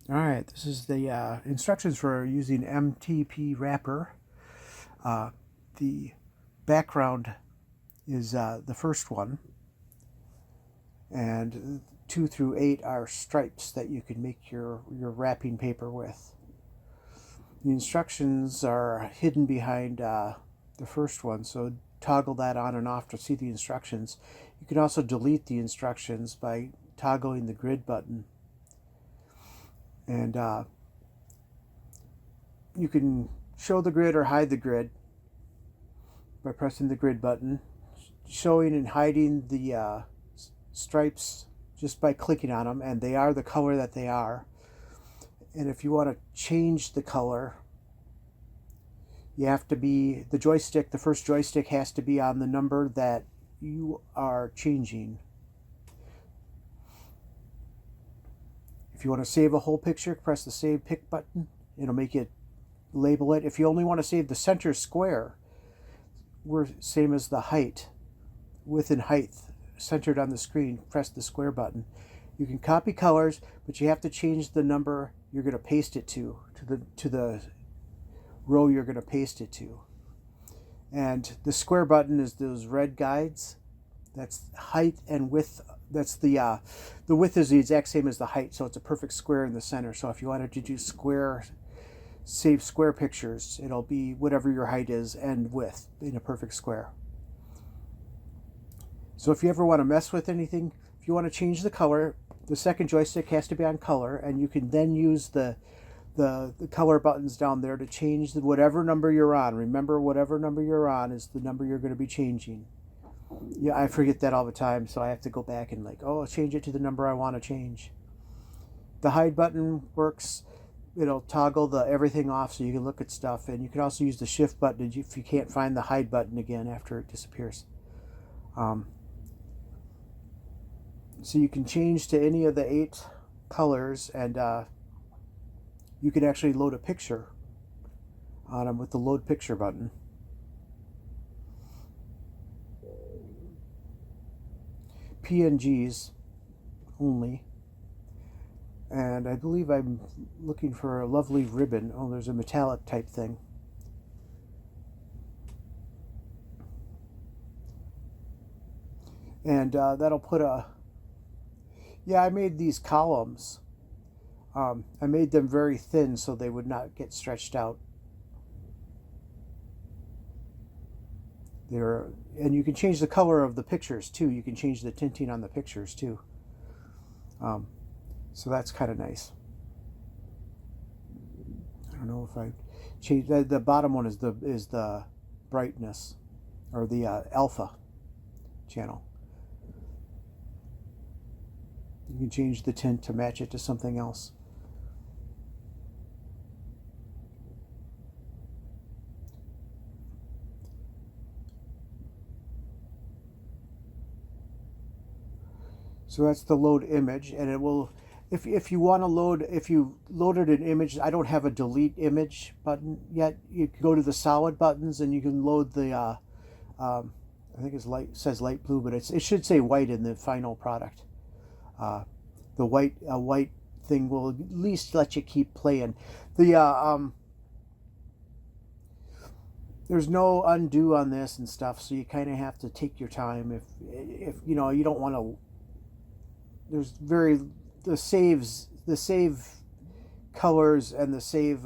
All right, this is the instructions for using MTP Wrapper. The background is the first one, and 2 through 8 are stripes that you can make your wrapping paper with. The instructions are hidden behind the first one, so toggle that on and off to see the instructions. You can also delete the instructions by toggling the grid button. And you can show the grid or hide the grid by pressing the grid button, showing and hiding the stripes just by clicking on them, and they are the color that they are. And if you want to change the color, you have to be the joystick. The first joystick has to be on the number that you are changing. If you want to save a whole picture, press the Save Pick button. It'll make it label it. If you only want to save the center square, we're same as the height, width and height centered on the screen, press the square button. You can copy colors, but you have to change the number you're going to paste it to the row you're going to paste it to. And the square button is those red guides. That's height and width. That's the width is the exact same as the height, so it's a perfect square in the center. So if you wanted to do save square pictures, it'll be whatever your height is and width in a perfect square. So if you ever want to mess with anything, if you want to change the color, the second joystick has to be on color, and you can then use the color buttons down there to change whatever number you're on. Remember, whatever number you're on is the number you're going to be changing. Yeah, I forget that all the time, so I have to go back and change it to the number I want to change. The hide button works. It'll toggle the everything off so you can look at stuff, and you can also use the shift button if you can't find the hide button again after it disappears. So you can change to any of the 8 colors, and you can actually load a picture on them with the load picture button. PNGs only. And I believe I'm looking for a lovely ribbon. Oh, there's a metallic type thing. And that'll put a... Yeah, I made these columns. I made them very thin so they would not get stretched out. And you can change the color of the pictures too. You can change the tinting on the pictures too. So that's kind of nice. I don't know if I changed the bottom one is the brightness, or the alpha channel. You can change the tint to match it to something else. So that's the load image, and it will, if you want to load, if you loaded an image, I don't have a delete image button yet. You can go to the solid buttons and you can load the, I think it says light blue, but it should say white in the final product. The white thing will at least let you keep playing. There's no undo on this and stuff, so you kind of have to take your time. If you don't want to. There's the save colors and the save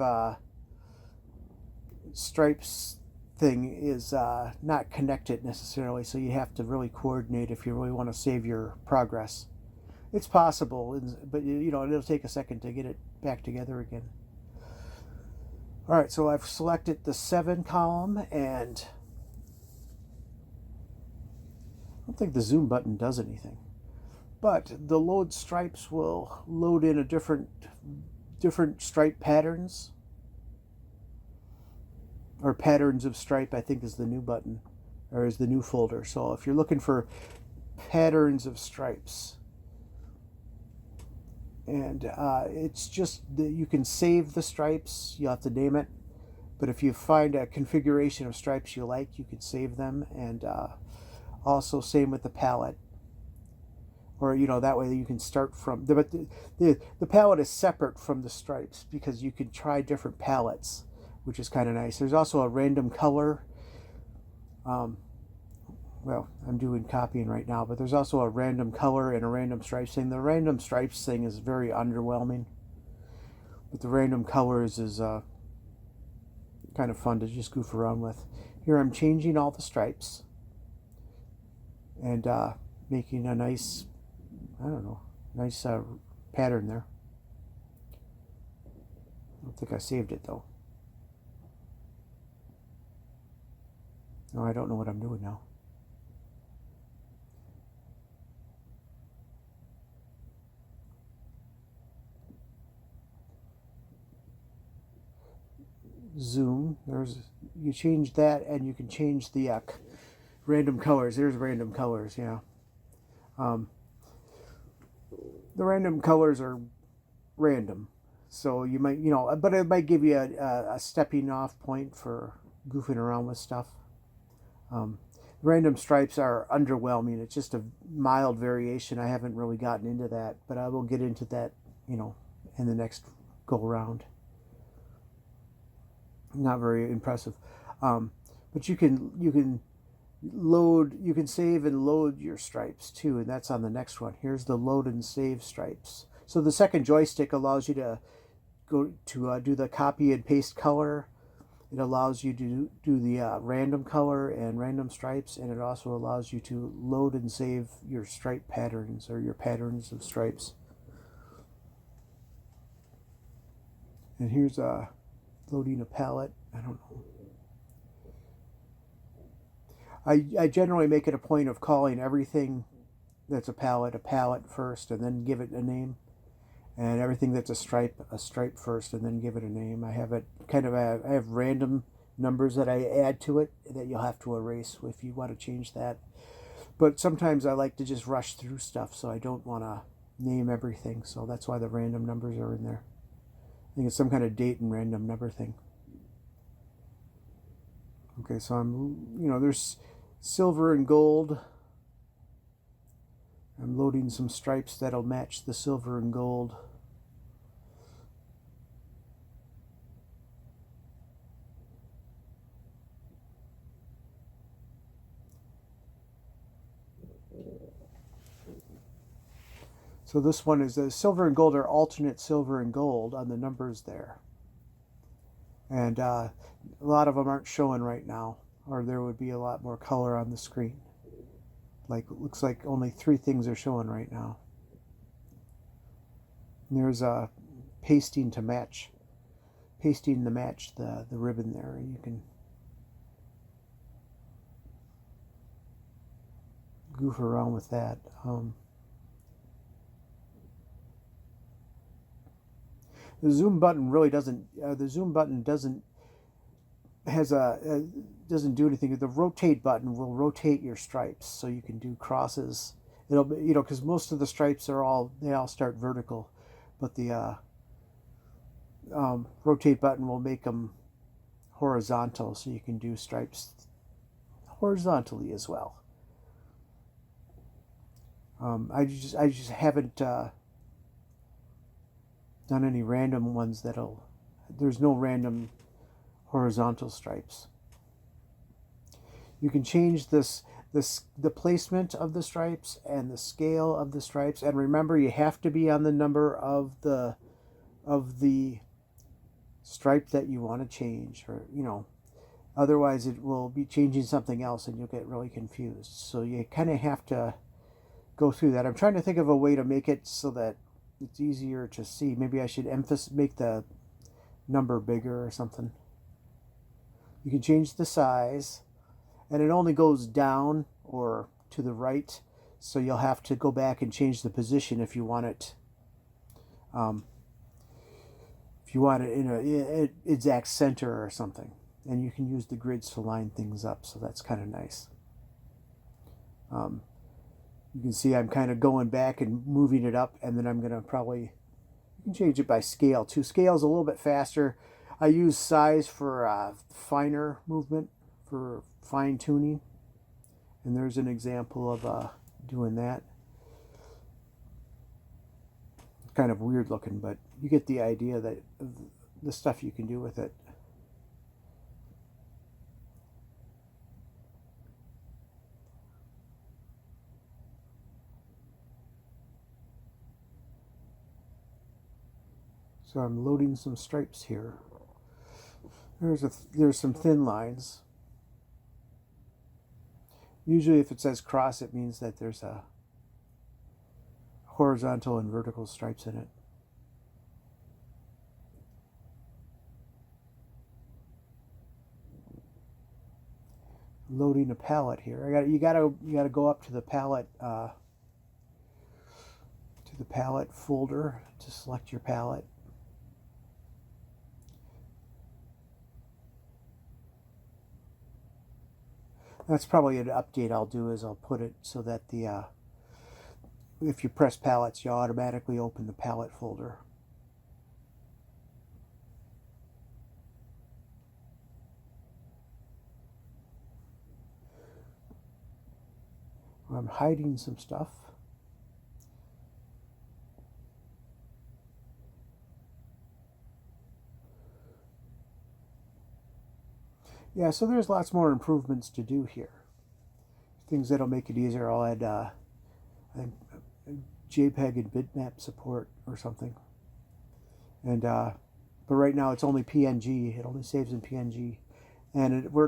stripes thing is not connected necessarily, so you have to really coordinate if you really want to save your progress. It's possible, but it'll take a second to get it back together again. All right, so I've selected the 7 column, and I don't think the zoom button does anything. But the load stripes will load in a different stripe patterns, or patterns of stripe, I think is the new button, or is the new folder. So if you're looking for patterns of stripes, and it's just that you can save the stripes. You'll have to name it, but if you find a configuration of stripes you like, you can save them. And also same with the palette. or that way you can start from the palette is separate from the stripes because you can try different palettes, which is kind of nice. There's also a random color. Well, I'm doing copying right now, but there's also a random color and a random stripes thing. The random stripes thing is very underwhelming, but the random colors is kind of fun to just goof around with. Here I'm changing all the stripes and making a nice, I don't know, nice pattern there. I don't think I saved it though. No, I don't know what I'm doing now. Zoom. You change that, and you can change the random colors. There's random colors. Yeah. The random colors are random, so you might but it might give you a stepping off point for goofing around with stuff. Random stripes are underwhelming. It's just a mild variation. I haven't really gotten into that, but I will get into that in the next go around. Not very impressive, but you can save and load your stripes too, and that's on the next one. Here's the load and save stripes. So the second joystick allows you to go to do the copy and paste color. It allows you to do the random color and random stripes, and it also allows you to load and save your stripe patterns or your patterns of stripes. And here's loading a palette. I don't know. I generally make it a point of calling everything that's a palette first, and then give it a name, and everything that's a stripe first, and then give it a name. I have I have random numbers that I add to it that you'll have to erase if you want to change that. But sometimes I like to just rush through stuff, so I don't want to name everything. So that's why the random numbers are in there. I think it's some kind of date and random number thing. Okay, so there's silver and gold. I'm loading some stripes that'll match the silver and gold. So this one is the silver and gold are alternate silver and gold on the numbers there. And a lot of them aren't showing right now, or there would be a lot more color on the screen. Looks like only 3 things are showing right now. And there's pasting to match the ribbon there. You can goof around with that. The zoom button really doesn't. The zoom button doesn't do anything. The rotate button will rotate your stripes, so you can do crosses. It'll be because most of the stripes they all start vertical, but the rotate button will make them horizontal, so you can do stripes horizontally as well. I just haven't done any random ones there's no random horizontal stripes. You can change the placement of the stripes and the scale of the stripes, and remember you have to be on the number of the stripe that you want to change, or otherwise it will be changing something else and you'll get really confused. So you kind of have to go through that. I'm trying to think of a way to make it so that it's easier to see. Maybe I should make the number bigger or something. You can change the size, and it only goes down or to the right, so you'll have to go back and change the position if you want it. If you want it in an exact center or something, and you can use the grids to line things up, so that's kind of nice. You can see I'm kind of going back and moving it up, and then I'm going to you can change it by scale too. Scale is a little bit faster. I use size for finer movement, for fine tuning, and there's an example of doing that. kind of weird looking, but you get the idea that the stuff you can do with it. So I'm loading some stripes here. There's some thin lines. Usually if it says cross, it means that there's a horizontal and vertical stripes in it. Loading a palette here. You gotta go up to the palette folder to select your palette. That's probably an update I'll do, is I'll put it so that the if you press palettes, you automatically open the palette folder. I'm hiding some stuff. Yeah, so there's lots more improvements to do here. Things that'll make it easier. I'll add JPEG and bitmap support or something. And but right now it's only PNG. It only saves in PNG, and it works